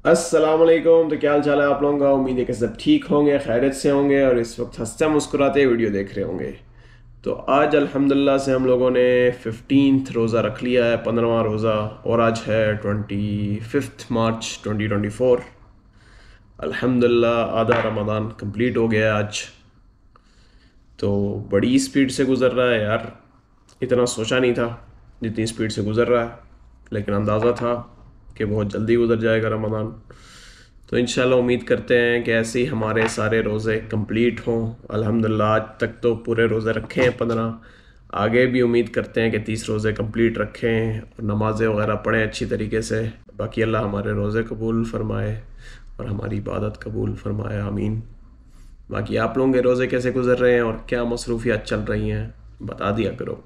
अस्सलाम वालेकुम। तो क्या हाल चाल है आप लोगों का। उम्मीद है कि सब ठीक होंगे, खैरियत से होंगे और इस वक्त हंसते मुस्कुराते वीडियो देख रहे होंगे। तो आज अल्हम्दुलिल्लाह से हम लोगों ने 15th रोज़ा रख लिया है, 15वां रोज़ा। और आज है 25 मार्च 2024। अल्हम्दुलिल्लाह आधा रमज़ान कंप्लीट हो गया है आज। तो बड़ी स्पीड से गुज़र रहा है यार। इतना सोचा नहीं था जितनी स्पीड से गुज़र रहा है, लेकिन अंदाज़ा था कि बहुत जल्दी गुज़र जाएगा रमज़ान। तो इंशाल्लाह उम्मीद करते हैं कि ऐसे ही हमारे सारे रोज़े कंप्लीट हों। अल्हम्दुलिल्लाह आज तक तो पूरे रोज़े रखे हैं 15। आगे भी उम्मीद करते हैं कि 30 रोज़े कंप्लीट रखें और नमाज़ें वगैरह पढ़ें अच्छी तरीके से। बाकी अल्लाह हमारे रोज़े कबूल फ़रमाए और हमारी इबादत कबूल फ़रमाए, आमीन। बाकी आप लोगों के रोज़े कैसे गुज़र रहे हैं और क्या मसरूफियात चल रही हैं बता दिया करो,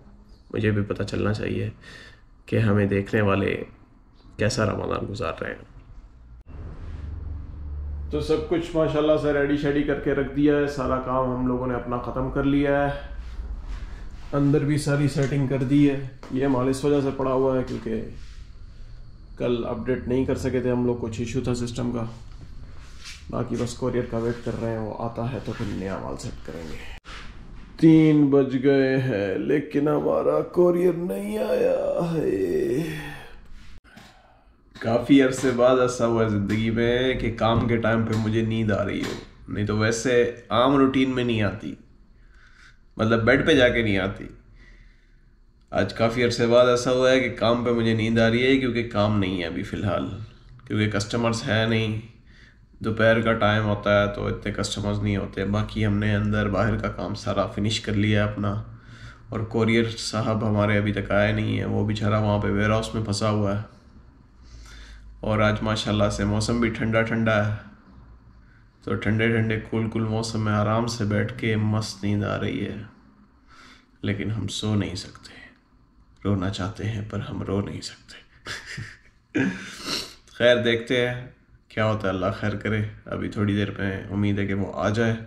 मुझे भी पता चलना चाहिए कि हमें देखने वाले कैसा रमज़ान गुजार रहे हैं। तो सब कुछ माशाल्लाह से रेडी शेडी करके रख दिया है। सारा काम हम लोगों ने अपना ख़त्म कर लिया है। अंदर भी सारी सेटिंग कर दी है। ये माल इस वजह से पड़ा हुआ है क्योंकि कल अपडेट नहीं कर सके थे हम लोग, कुछ इशू था सिस्टम का। बाकी बस कोरियर का वेट कर रहे हैं, वो आता है तो फिर नया माल सेट करेंगे। 3 बज गए हैं लेकिन हमारा कोरियर नहीं आया है। काफ़ी अरसे बाद ऐसा हुआ ज़िंदगी में कि काम के टाइम पे मुझे नींद आ रही हो, नहीं तो वैसे आम रूटीन में नहीं आती, मतलब बेड पे जाके नहीं आती। आज काफ़ी अरसे बाद ऐसा हुआ है कि काम पे मुझे नींद आ रही है क्योंकि काम नहीं है अभी फ़िलहाल, क्योंकि कस्टमर्स है नहीं। दोपहर का टाइम होता है तो इतने कस्टमर्स नहीं होते। बाकी हमने अंदर बाहर का काम सारा फिनिश कर लिया है अपना। और कोरियर साहब हमारे अभी तक आए नहीं है, वो बेचारा वहाँ पे वेयर हाउस में फंसा हुआ है। और आज माशाल्लाह से मौसम भी ठंडा ठंडा है, तो ठंडे ठंडे कूल कूल मौसम में आराम से बैठ के मस्त नींद आ रही है। लेकिन हम सो नहीं सकते, रोना चाहते हैं पर हम रो नहीं सकते। खैर देखते हैं क्या होता है, अल्लाह खैर करे। अभी थोड़ी देर में उम्मीद है कि वो आ जाए,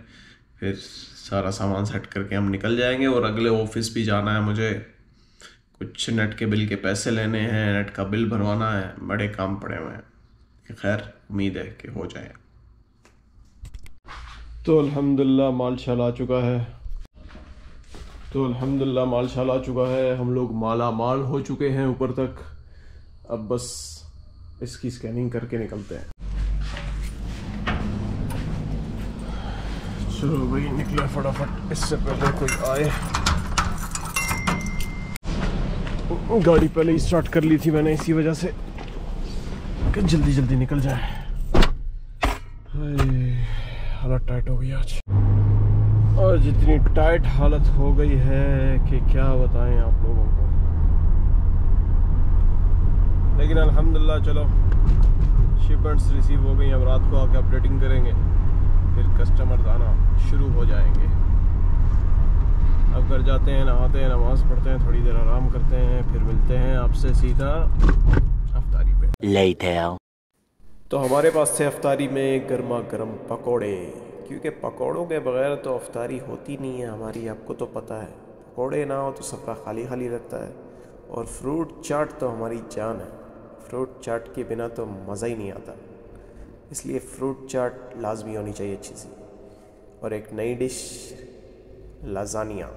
फिर सारा सामान सेट करके हम निकल जाएंगे। और अगले ऑफिस भी जाना है मुझे, कुछ नेट के बिल के पैसे लेने हैं, नेट का बिल भरवाना है, बड़े काम पड़े हुए हैं। खैर उम्मीद है कि हो जाए। तो अल्हम्दुलिल्लाह माल शाल आ चुका है। हम लोग माला माल हो चुके हैं ऊपर तक। अब बस इसकी स्कैनिंग करके निकलते हैं। चलो भाई निकले फटाफट, इससे पहले कोई आए। गाड़ी पहले ही स्टार्ट कर ली थी मैंने इसी वजह से कि जल्दी जल्दी निकल जाए। हालत टाइट हो गई आज, और जितनी टाइट हालत हो गई है कि क्या बताएं आप लोगों को। लेकिन अल्हम्दुलिल्लाह चलो शिपमेंट्स रिसीव हो गई। अब रात को आके अपडेटिंग करेंगे, फिर कस्टमर्स आना शुरू हो जाएंगे। अब घर जाते हैं, नहाते हैं, नमाज पढ़ते हैं, थोड़ी देर आराम करते हैं, फिर मिलते हैं आपसे सीधा अफ्तारी पे। तो हमारे पास थे अफ्तारी में गर्मा गर्म पकोड़े, क्योंकि पकोड़ों के बगैर तो अफ्तारी होती नहीं है हमारी, आपको तो पता है। पकोड़े ना हो तो सफ़रा खाली खाली रहता है। और फ्रूट चाट तो हमारी जान है, फ्रूट चाट के बिना तो मज़ा ही नहीं आता। इसलिए फ्रूट चाट लाजमी होनी चाहिए अच्छी सी। और एक नई डिश लाज़ानिया,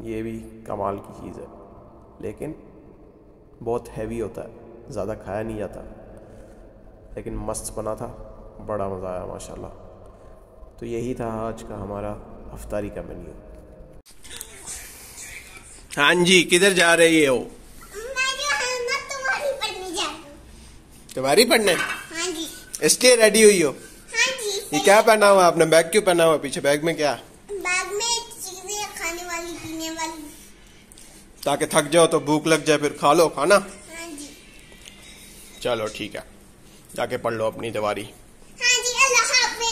ये भी कमाल की चीज़ है, लेकिन बहुत हैवी होता है, ज़्यादा खाया नहीं जाता, लेकिन मस्त बना था, बड़ा मज़ा आया माशाल्लाह। तो यही था आज का हमारा अफ्तारी का मेन्यू। हाँ जी, किधर जा रही हो? तुम्हारी पढ़ने? हाँ जी। इसलिए रेडी हुई हो? हाँ जी। ये क्या पहना हुआ आपने? बैग क्यों पहना हुआ? पीछे बैग में क्या? बैग में चीजें खाने वाली, पीने वाली, ताकि थक जाओ तो भूख लग जाए, फिर खा लो खाना। हाँ जी। चलो ठीक है, जाके पढ़ लो अपनी दीवारी। हाँ जी, अल्लाह हाफिज।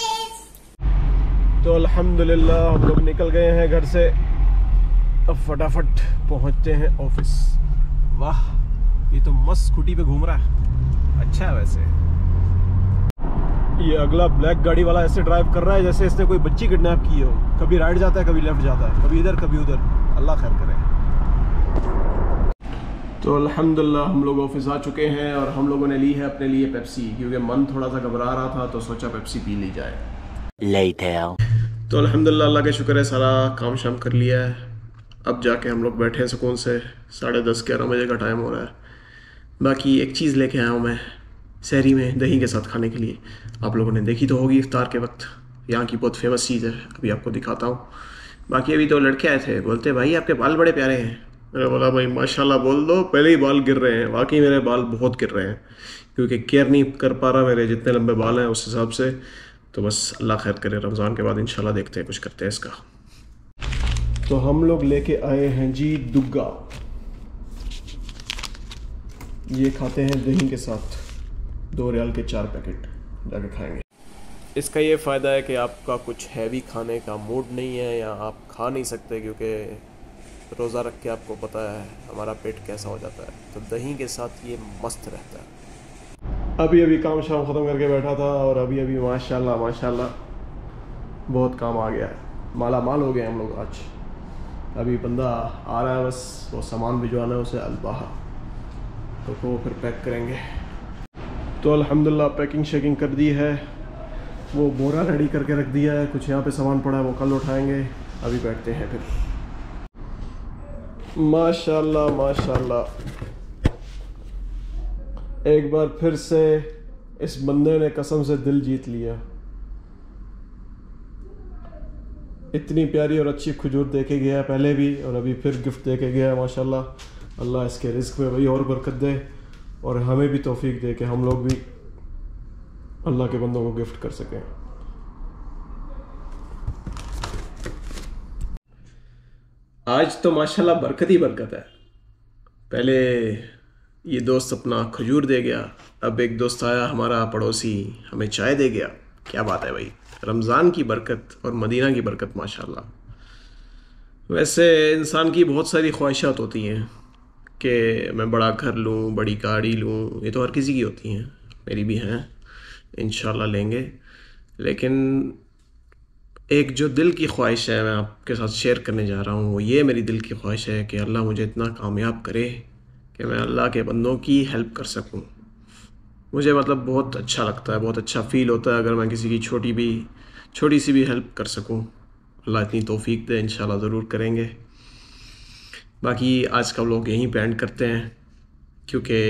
तो अल्हम्दुलिल्लाह हम लोग निकल गए हैं घर से। अब फटाफट पहुंचते हैं ऑफिस। वाह, ये तो मस्त स्कूटी पे घूम रहा है, अच्छा है वैसे। ये अगला ब्लैक गाड़ी वाला ऐसे ड्राइव कर रहा है जैसे इसने कोई बच्ची किडनैप की हो। कभी राइट जाता है, कभी लेफ्ट जाता है, कभी इधर कभी उधर। अल्लाह खैर करे। तो अल्हम्दुलिल्लाह हम लोग ऑफिस आ चुके हैं और हम लोगों ने ली है अपने लिए पेप्सी, क्योंकि मन थोड़ा सा घबरा रहा था तो सोचा पेप्सी पी ली जाए। तो अल्हम्दुलिल्लाह अल्लाह का शुक्र है सारा काम शाम कर लिया है। अब जाके हम लोग बैठे हैं सुकून से, 10:30-11 बजे का टाइम हो रहा है। बाकी एक चीज़ लेके आया हूँ मैं सहरी में दही के साथ खाने के लिए। आप लोगों ने देखी तो होगी इफ्तार के वक्त, यहाँ की बहुत फेमस चीज़ है, अभी आपको दिखाता हूँ। बाकी अभी तो लड़के आए थे, बोलते भाई आपके बाल बड़े प्यारे हैं। मैंने बोला भाई माशाल्लाह बोल दो, पहले ही बाल गिर रहे हैं। वाकई मेरे बाल बहुत गिर रहे हैं, क्योंकि केयर नहीं कर पा रहा मेरे जितने लंबे बाल हैं उस हिसाब से। तो बस अल्लाह खैर करे, रमज़ान के बाद इंशाल्लाह देखते हैं कुछ करते हैं इसका। तो हम लोग लेके आए हैं जी दुग्गा, ये खाते हैं दही के साथ, 2 रियाल के 4 पैकेट जाके खाएंगे। इसका ये फ़ायदा है कि आपका कुछ हैवी खाने का मूड नहीं है या आप खा नहीं सकते, क्योंकि रोज़ा रख के आपको पता है हमारा पेट कैसा हो जाता है, तो दही के साथ ये मस्त रहता है। अभी काम शाम ख़त्म करके बैठा था और अभी माशाल्लाह बहुत काम आ गया है, माला माल हो गए हम लोग आज। अभी बंदा आ रहा है, बस वो सामान भिजवाना है उसे अलबाहा, तो वो फिर पैक करेंगे। तो अल्हम्दुलिल्लाह पैकिंग शेकिंग कर दी है, वो बोरा रेडी करके रख दिया है, कुछ यहाँ पे सामान पड़ा है वो कल उठाएंगे। अभी बैठते हैं फिर। माशाल्लाह एक बार फिर से इस बंदे ने कसम से दिल जीत लिया। इतनी प्यारी और अच्छी खजूर दे के गया पहले भी और अभी फिर गिफ्ट दे के गया। माशाल्लाह अल्लाह इसके रिस्क में भाई और बरकत दे और हमें भी तौफीक दे कि हम लोग भी अल्लाह के बंदों को गिफ्ट कर सकें। आज तो माशाल्लाह बरकत ही बरकत है। पहले ये दोस्त अपना खजूर दे गया, अब एक दोस्त आया हमारा पड़ोसी हमें चाय दे गया। क्या बात है भाई, रमज़ान की बरकत और मदीना की बरकत माशाल्लाह। वैसे इंसान की बहुत सारी ख्वाहिशात होती हैं कि मैं बड़ा घर लूँ, बड़ी गाड़ी लूँ, ये तो हर किसी की होती हैं, मेरी भी हैं, इंशाल्लाह लेंगे। लेकिन एक जो दिल की ख्वाहिश है मैं आपके साथ शेयर करने जा रहा हूँ, वो ये मेरी दिल की ख्वाहिश है कि अल्लाह मुझे इतना कामयाब करे कि मैं अल्लाह के बंदों की हेल्प कर सकूँ। मुझे मतलब बहुत अच्छा लगता है, बहुत अच्छा फ़ील होता है अगर मैं किसी की छोटी सी भी हेल्प कर सकूँ। अल्लाह इतनी तौफीक दे, इंशाल्लाह ज़रूर करेंगे। बाकी आज का व्लॉग यहीं पे एंड करते हैं, क्योंकि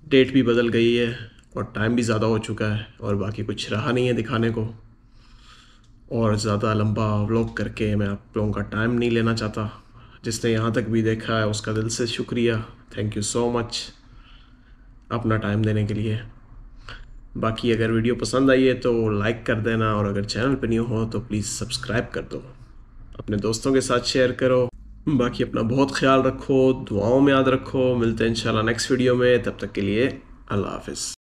डेट भी बदल गई है और टाइम भी ज़्यादा हो चुका है और बाकी कुछ रहा नहीं है दिखाने को। और ज़्यादा लंबा व्लॉग करके मैं आप लोगों का टाइम नहीं लेना चाहता। जिसने यहाँ तक भी देखा है उसका दिल से शुक्रिया, थैंक यू सो मच अपना टाइम देने के लिए। बाकी अगर वीडियो पसंद आई है तो लाइक कर देना, और अगर चैनल पर न्यू हो तो प्लीज़ सब्सक्राइब कर दो, अपने दोस्तों के साथ शेयर करो। बाकी अपना बहुत ख्याल रखो, दुआओं में याद रखो। मिलते हैं इंशाल्लाह नेक्स्ट वीडियो में, तब तक के लिए अल्लाह हाफ़िज़।